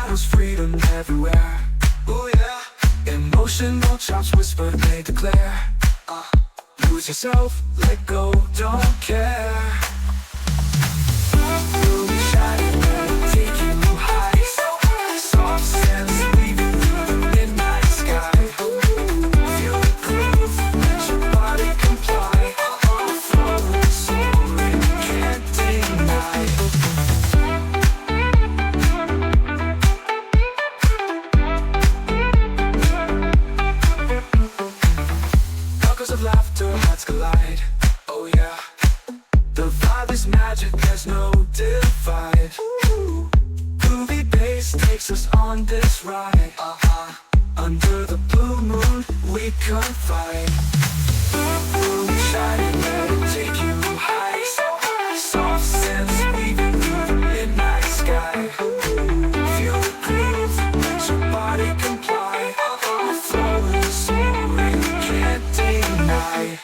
shadows, freedom everywhere. Ooh yeah. Emotional chops whisper, they declare. Lose yourself, let go, don't care. You'll be shining, let it take you high. Soft sands weaving through the midnight sky. Feel the groove, let your body comply. Flowing, soaring, can't deny. Echoes of laughter, hearts collide. Oh yeah. The vibe is magic, there's no divide. Groovy bass takes us on this ride. Under the blue moon, we confide. We'll be shining, let it take you high. Soft sands weaving through the midnight sky. Feel the groove, let your body comply. Flowing, soaring, can't deny.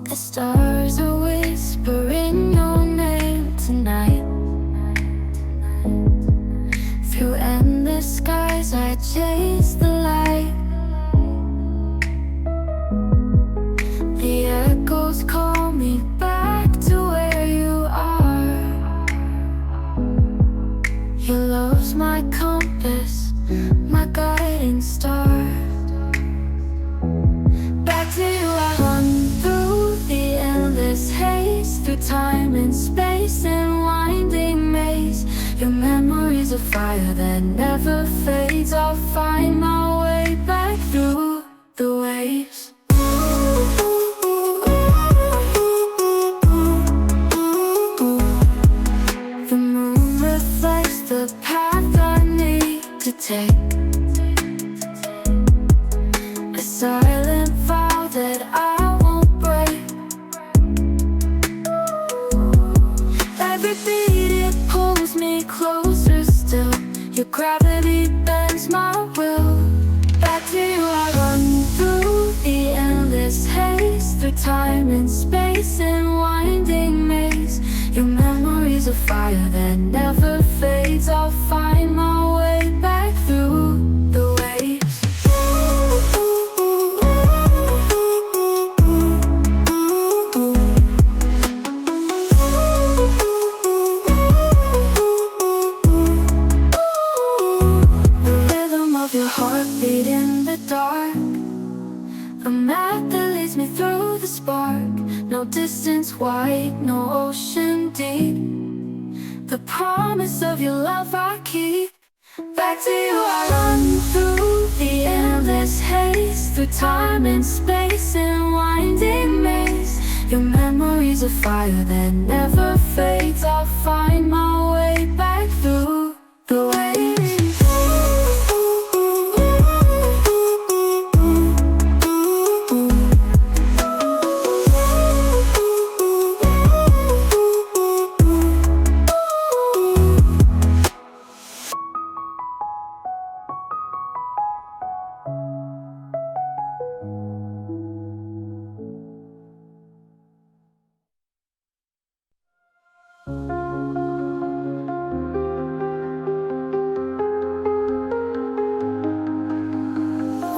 The stars are whispering your name tonight. Through endless skies I chase the light. The echoes call me back to where you are. Your love's my compass, my guiding star. Back to you I run through the endless haze, through time and space and winding maze. Your memory's a fire that never fades. I'll find my way back through the waves. The moon reflects the path I need to take. A silent vow that I won't break. Every beat it pulls me closer still. Your gravity bends my will. Back to you I run through the endless haze, through time and space and winding maze. Your memory's a fire that never fades. I'll find my way back through the waves. Your heartbeat in the dark, a map that leads me through the spark. No distance wide, no ocean deep. The promise of your love I keep. Back to you I run through the endless haze, through time and space and winding maze. Your memory's a fire that never fades. I'll find my way back through the waves.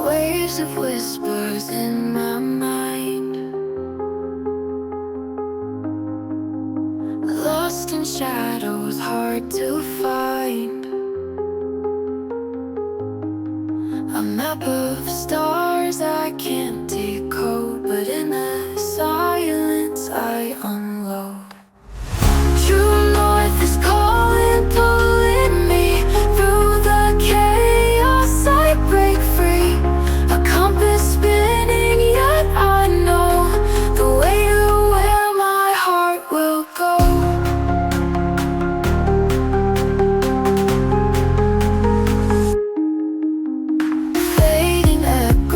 Waves of whispers in my mind, lost in shadows, hard to find. A map of stars I can't decode, but in the silence I unload. True north is calling, pulling me through the chaos. I break free, a compass spinning, yet I know the way to where my heart will go. Fading echoes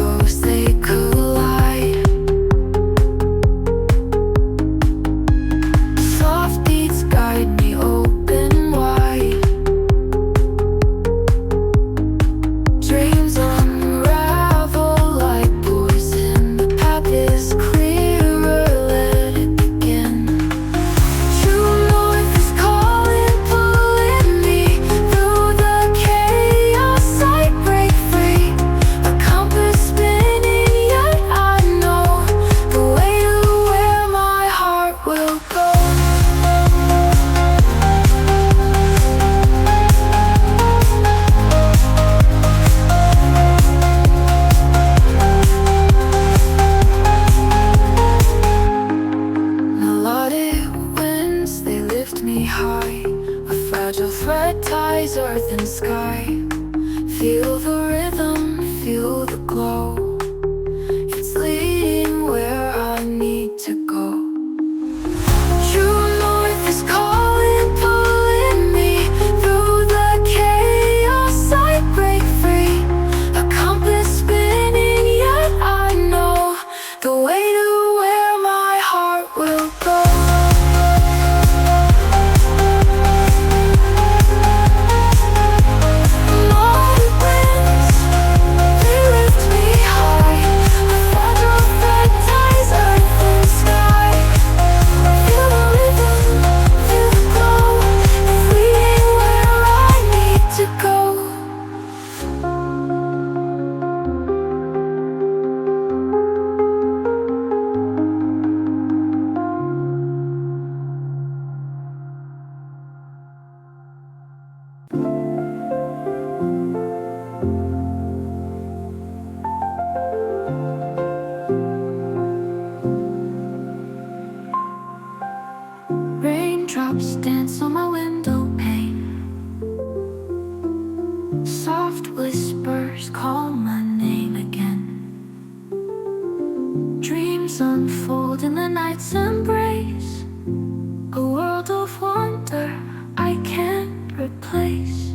flow. It's leading where I need to go. True north is calling, pulling me through the chaos. I break free, a compass spinning, yet I know the way to where my heart will go. North winds, they lift me high. A feather of red ties earth and sky. Feel the rhythm, feel the glow. It's leading where I need to go. Raindrops dance on my window pane. Soft whispers call my name again. Dreams unfold in the night's embrace. A world of wonder I can't replace.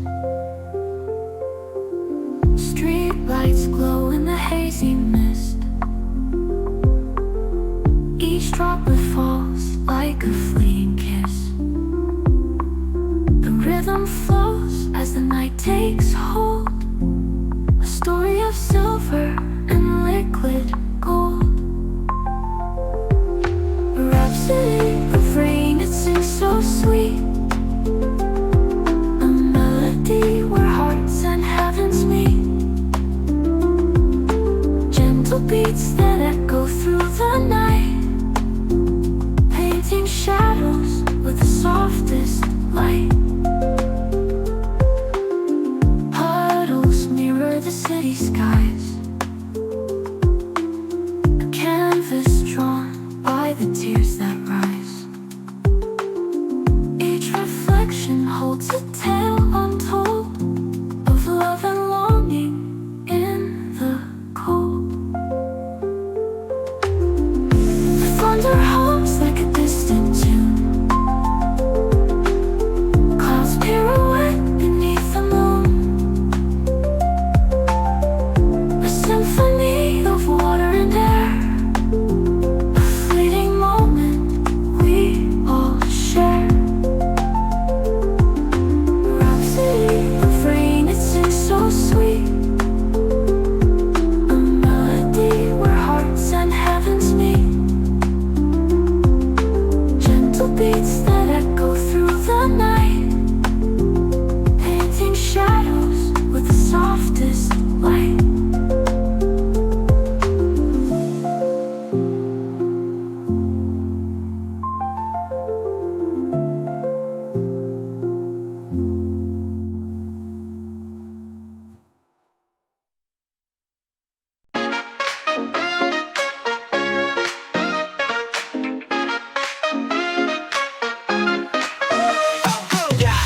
Street lights glow in the hazy mist. Each droplet falls like a fleeting kiss. The rhythm flows as the night takes hold. A story of silver and liquid gold. A rhapsody of rain, it sings so sweet. A melody where hearts and heavens meet. Gentle beats that echo through the night, painting shadows with the softest light. Puddles mirror the city skies, a canvas drawn by the tears that rise. Each reflection holds a tale untold of love and longing in the cold. The thunder hums like a distant tune. Clouds pirouette beneath the moon. A symphony of water and air, a fleeting moment we all share. A rhapsody of rain, it sings so sweet. A melody where hearts and heavens meet. Gentle beats that echo through the night, painting shadows with the softest light.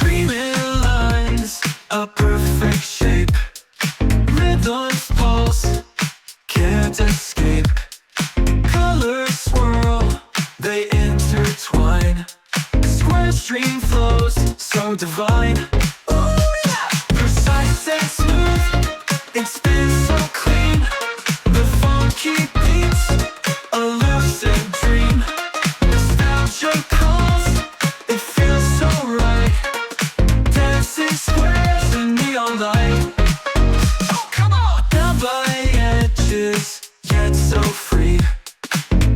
Dreaming lines, a perfect shape. Rhythms pulse, can't escape. Colors swirl, they intertwine. Square stream flows, so divine. Ooh, yeah. Precise and smooth, it spins so clean. The funky beats, a lucid dream. Nostalgia calls, it feels so right. Dancing squares in neon light. Oh, come on! Down by edges, yet so free.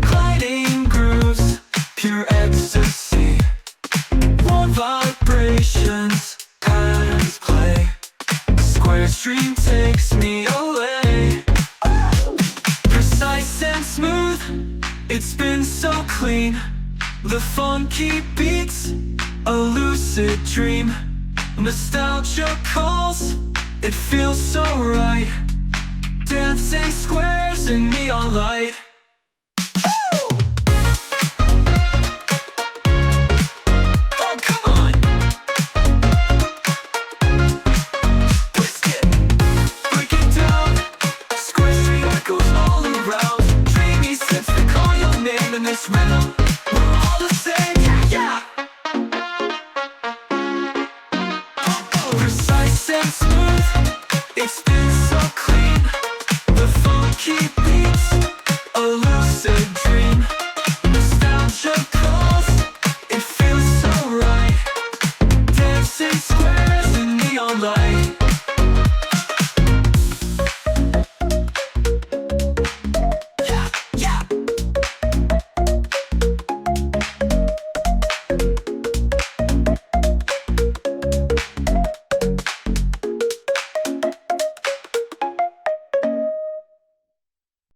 Gliding grooves, pure ecstasy. Warm vibrations, patterns play. Square stream takes me away. Precise and smooth, it spins so clean. The funky beats, a lucid dream. Nostalgia calls, it feels so right. Dancing squares in neon light. Oh, come on! Twist it, break it down. Square stream feeling this rhythm.